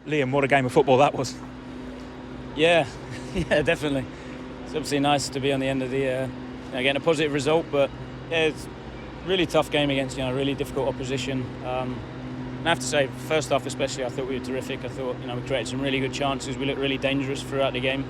Liam, what a game of football that was. Yeah, yeah, definitely. It's obviously nice to be on the end of the getting a positive result, but yeah, it's a really tough game against really difficult opposition. And I have to say, first half especially, I thought we were terrific. I thought we created some really good chances. We looked really dangerous throughout the game.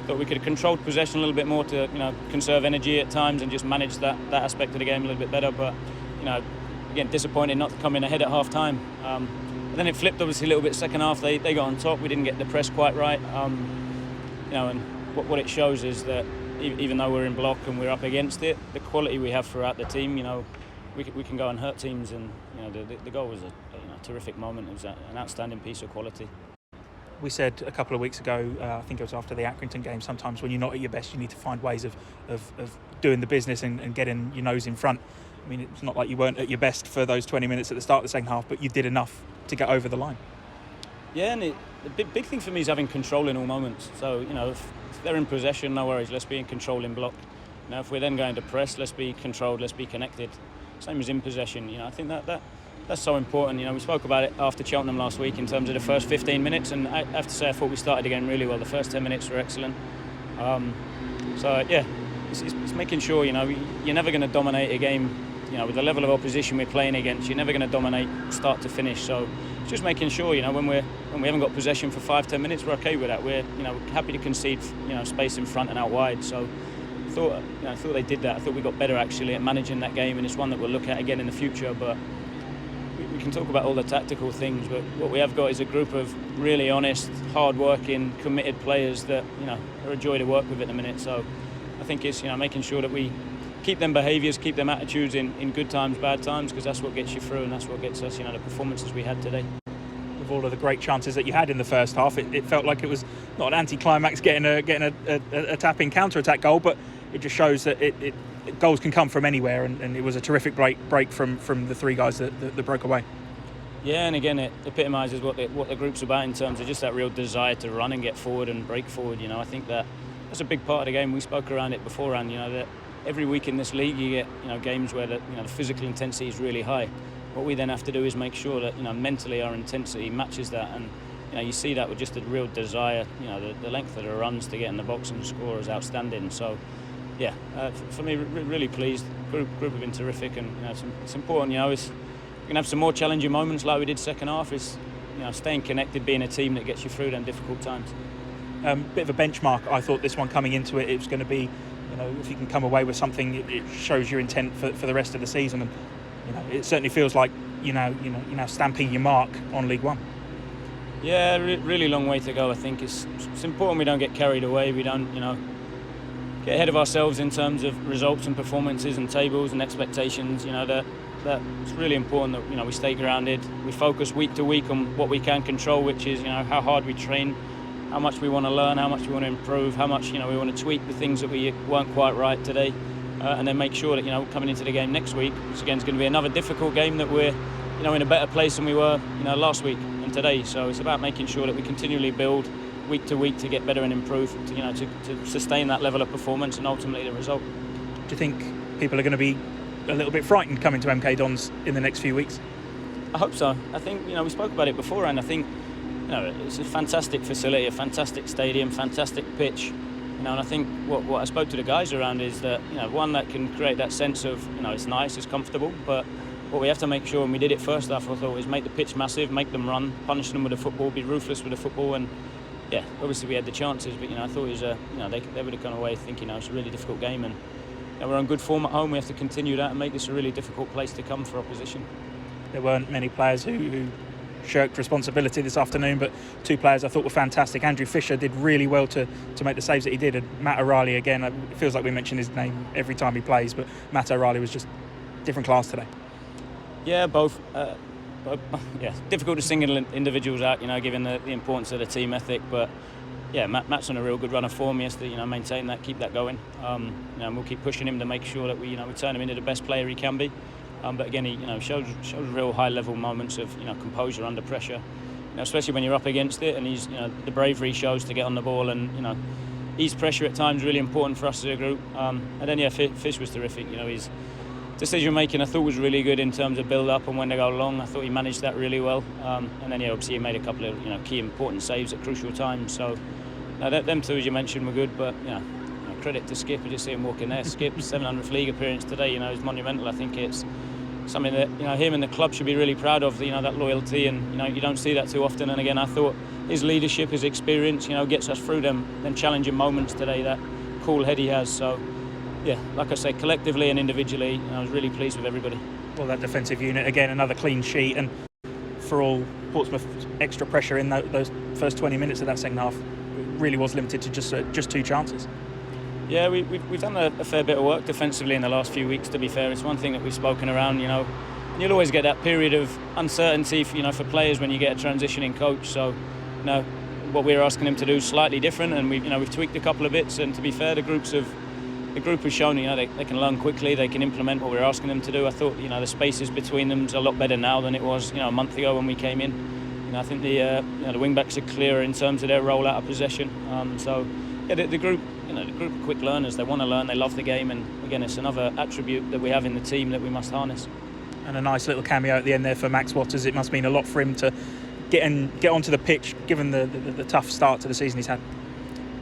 Thought we could have controlled possession a little bit more to conserve energy at times and just manage that aspect of the game a little bit better. But again, disappointed not to come in ahead at half time. But then it flipped obviously a little bit second half. They got on top. We didn't get the press quite right. And what it shows is that even though we're in block and we're up against it, the quality we have throughout the team, we can go and hurt teams. And the goal was a terrific moment. It was an outstanding piece of quality. We said a couple of weeks ago, I think it was after the Accrington game, sometimes when you're not at your best, you need to find ways of doing the business and getting your nose in front. I mean, it's not like you weren't at your best for those 20 minutes at the start of the second half, but you did enough to get over the line. Yeah, and the big thing for me is having control in all moments. So, if they're in possession, no worries, let's be in control in block. If we're then going to press, let's be controlled, let's be connected. Same as in possession. I think that's so important. We spoke about it after Cheltenham last week in terms of the first 15 minutes, and I have to say I thought we started the game really well. The first 10 minutes were excellent. It's making sure you're never going to dominate a game. With the level of opposition we're playing against, you're never going to dominate start to finish. So it's just making sure when we haven't got possession for 5-10 minutes, we're okay with that. We're happy to concede space in front and out wide. So I thought they did that. I thought we got better actually at managing that game, and it's one that we'll look at again in the future. But we can talk about all the tactical things, but what we have got is a group of really honest, hard-working, committed players that are a joy to work with at the minute. So I think it's making sure that we keep them behaviours, keep them attitudes in good times, bad times, because that's what gets you through and that's what gets us the performances we had today. With all of the great chances that you had in the first half, it felt like it was not an anti-climax getting a tap-in counter-attack goal, but it just shows that goals can come from anywhere, and it was a terrific break from the three guys that broke away. Yeah, and again, it epitomises what the group's about in terms of just that real desire to run and get forward and break forward. I think that's a big part of the game. We spoke around it beforehand. That every week in this league you get games where the physical intensity is really high. What we then have to do is make sure that mentally our intensity matches that, and you see that with just a real desire. The length of the runs to get in the box and score is outstanding. So yeah, for me, really pleased. Group have been terrific, and it's important. We're gonna have some more challenging moments like we did second half. Is staying connected, being a team that gets you through them difficult times. Bit of a benchmark. I thought this one coming into it was going to be, if you can come away with something, it shows your intent for the rest of the season, and it certainly feels like you're now stamping your mark on League One. Yeah, really long way to go. I think it's important we don't get carried away. We don't get ahead of ourselves in terms of results and performances and tables and expectations. It's really important that we stay grounded. We focus week to week on what we can control, which is how hard we train, how much we want to learn, how much we want to improve, how much we want to tweak the things that we weren't quite right today, and then make sure that coming into the game next week, which again is going to be another difficult game, that we're in a better place than we were last week and today. So it's about making sure that we continually build week to week to get better and improve, to sustain that level of performance and ultimately the result. Do you think people are going to be a little bit frightened coming to MK Dons in the next few weeks? I hope so. I think we spoke about it before, and I think it's a fantastic facility, a fantastic stadium, fantastic pitch. And I think what I spoke to the guys around is that one that can create that sense of it's nice, it's comfortable, but what we have to make sure, and we did it first half, I thought, is make the pitch massive, make them run, punish them with the football, be ruthless with the football. And yeah, obviously we had the chances, but I thought it was they would have gone away thinking it's a really difficult game, and we're on good form at home. We have to continue that and make this a really difficult place to come for opposition. There weren't many players who shirked responsibility this afternoon, but two players I thought were fantastic. Andrew Fisher did really well to make the saves that he did, and Matt O'Reilly, again, it feels like we mention his name every time he plays, but Matt O'Reilly was just different class today. Yeah, both. Difficult to single individuals out, given the importance of the team ethic. But yeah, Matt's on a real good run of form. He has to, maintain that, keep that going. And we'll keep pushing him to make sure that we turn him into the best player he can be. But again, he shows real high-level moments of composure under pressure. Especially when you're up against it, and he's the bravery he shows to get on the ball and ease pressure at times, really important for us as a group. And then Fish was terrific. He's decision making I thought was really good in terms of build up and when to go long. I thought he managed that really well. And then obviously he made a couple of key important saves at crucial times. So them two, as you mentioned, were good. But credit to Skip. I just see him walking there. Skip's 700th league appearance today. Is monumental. I think it's something that him and the club should be really proud of. That loyalty, and you don't see that too often. And again, I thought his leadership, his experience, gets us through them challenging moments today. That cool head he has. So yeah, like I say, collectively and individually, I was really pleased with everybody. Well, that defensive unit again, another clean sheet, and for all Portsmouth extra pressure in those first 20 minutes of that second half, it really was limited to just 2 chances. Yeah, we've done a fair bit of work defensively in the last few weeks, to be fair. It's one thing that we've spoken around, and you'll always get that period of uncertainty for players when you get a transitioning coach. So what we're asking them to do is slightly different, and we've tweaked a couple of bits. And to be fair, the group has shown they can learn quickly, they can implement what we're asking them to do. I thought the spaces between them's a lot better now than it was a month ago when we came in. I think the wing backs are clearer in terms of their role out of possession. So yeah, the group the group are quick learners. They want to learn, they love the game, and again, it's another attribute that we have in the team that we must harness. And a nice little cameo at the end there for Max Watters. It must mean a lot for him to get onto the pitch, given the tough start to the season he's had.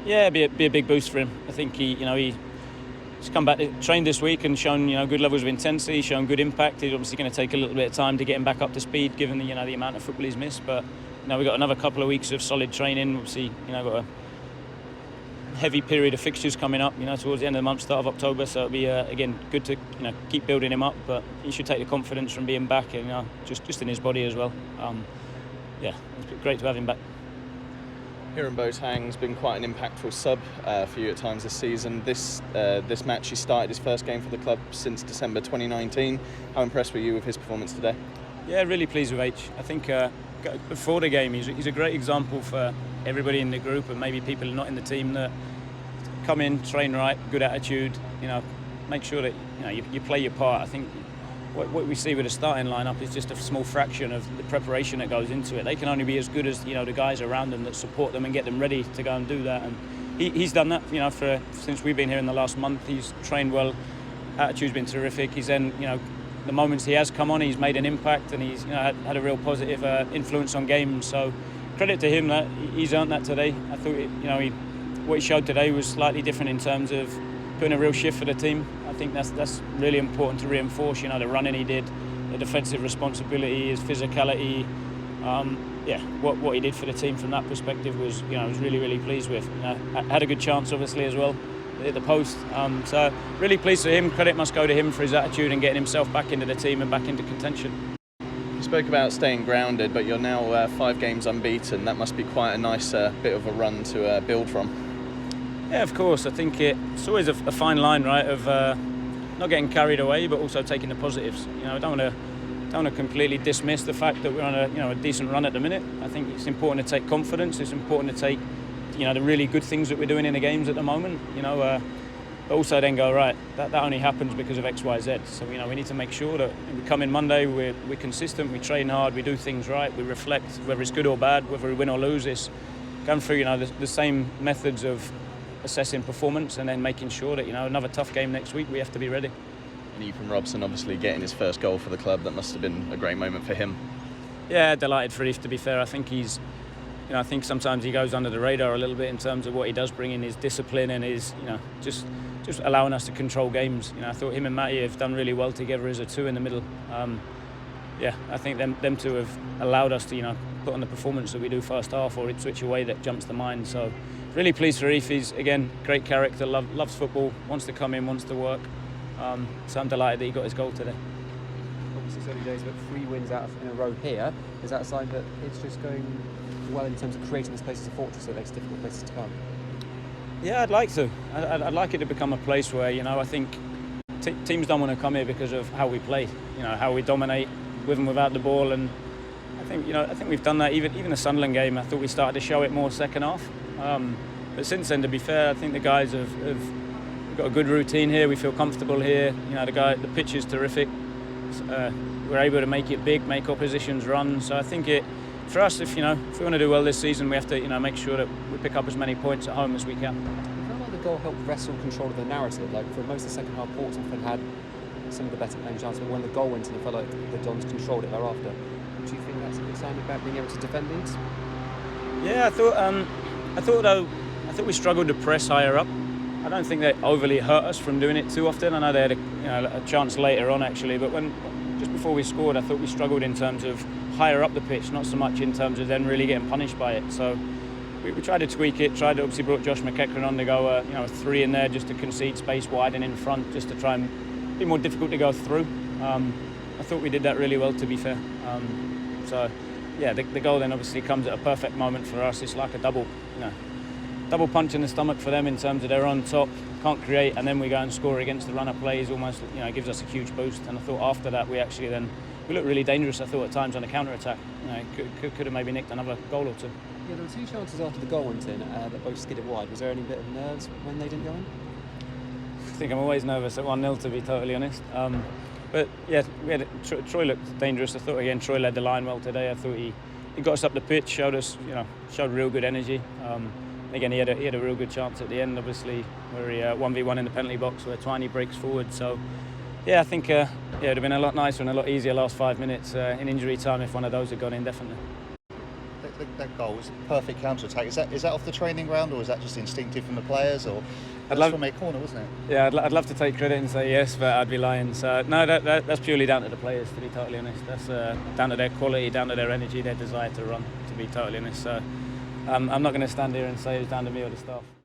Yeah, it'd be a big boost for him. I think he's come back, trained this week and shown good levels of intensity, shown good impact. He's obviously going to take a little bit of time to get him back up to speed, given the amount of football he's missed. But we've got another couple of weeks of solid training. Obviously, got a heavy period of fixtures coming up. Towards the end of the month, start of October. So it'll be again good to keep building him up. But he should take the confidence from being back, and just in his body as well. Yeah, it's great to have him back. Kieran Boateng's been quite an impactful sub for you at times this season. This match, he started his first game for the club since December 2019. How impressed were you with his performance today? Yeah, really pleased with H. I think before the game, he's a great example for everybody in the group, and maybe people not in the team, that come in, train right, good attitude. Make sure that you play your part. I think what we see with the starting lineup is just a small fraction of the preparation that goes into it. They can only be as good as the guys around them that support them and get them ready to go and do that. And he's done that. Since we've been here in the last month, he's trained well. Attitude's been terrific. He's then the moments he has come on, he's made an impact, and he's had a real positive influence on games. So credit to him that he's earned that today. I thought what he showed today was slightly different in terms of putting a real shift for the team. I think that's really important to reinforce. The running he did, the defensive responsibility, his physicality. What he did for the team from that perspective was was really pleased with. Had a good chance obviously as well at the post. So really pleased with him. Credit must go to him for his attitude and getting himself back into the team and back into contention. You spoke about staying grounded, but you're now 5 games unbeaten. That must be quite a nice bit of a run to build from. Yeah, of course. I think it's always a fine line, right, of not getting carried away, but also taking the positives. I don't want to completely dismiss the fact that we're on a decent run at the minute. I think it's important to take confidence. It's important to take the really good things that we're doing in the games at the moment. But also then go, right, that only happens because of X, Y, Z. So we need to make sure that we come in Monday, we're consistent, we train hard, we do things right, we reflect, whether it's good or bad, whether we win or lose. It's going through the same methods of assessing performance and then making sure that another tough game next week, we have to be ready. And Ethan Robson obviously getting his first goal for the club, that must have been a great moment for him. Yeah, delighted for Eve, to be fair. I think I think sometimes he goes under the radar a little bit in terms of what he does bring in, his discipline and his just allowing us to control games. I thought him and Matty have done really well together as a two in the middle. I think them two have allowed us to put on the performance that we do first half, or it switch away that jumps the mind. So really pleased for Eve. He's again great character, loves football, wants to come in, wants to work. So I'm delighted that he got his goal today. Obviously it's early days, but 3 wins in a row here. Is that a sign that it's just going well in terms of creating this place as a fortress that makes difficult places to come? Yeah, I'd like to. I'd like it to become a place where I think teams don't want to come here because of how we play. How we dominate with and without the ball, and I think we've done that. Even the Sunderland game, I thought we started to show it more second half. But since then, to be fair, I think the guys have got a good routine here. We feel comfortable here. The pitch is terrific. We're able to make it big, make oppositions run. So I think for us, if we want to do well this season, we have to make sure that we pick up as many points at home as we can. How might the goal help wrestle control of the narrative? Like for most of the second half, Portsmouth had some of the better playing chances, but when the goal went in, I felt like the Dons controlled it thereafter. Do you think that's a good sign about being able to defend these? Yeah, I thought we struggled to press higher up. I don't think they overly hurt us from doing it too often. I know they had a chance later on actually, but just before we scored, I thought we struggled in terms of higher up the pitch, not so much in terms of then really getting punished by it. So we tried to tweak it. Obviously brought Josh McEachran on to go a 3 in there just to concede space wide and in front, just to try and be more difficult to go through. I thought we did that really well, to be fair. So yeah, the goal then obviously comes at a perfect moment for us. It's like a double punch in the stomach for them in terms of they're on top, can't create, and then we go and score against the run-up plays. Almost, gives us a huge boost. And I thought after that we looked really dangerous. I thought at times on the counter-attack, could have maybe nicked another goal or two. Yeah, there were 2 chances after the goal went in that both skidded wide. Was there any bit of nerves when they didn't go in? I think I'm always nervous at 1-0, to be totally honest. But yeah, Troy looked dangerous. I thought again Troy led the line well today. I thought he got us up the pitch, showed real good energy. Again, he had a real good chance at the end, obviously, where he 1v1 in the penalty box where Twiney breaks forward. So yeah, I think it would have been a lot nicer and a lot easier last 5 minutes in injury time if one of those had gone in, definitely. That goal was a perfect counter-attack. Is that off the training ground, or is that just instinctive from the players, or from a corner, wasn't it? Yeah, I'd love to take credit and say yes, but I'd be lying. So no, that's purely down to the players, to be totally honest. That's down to their quality, down to their energy, their desire to run, to be totally honest. So I'm not going to stand here and say it's down to me or the staff.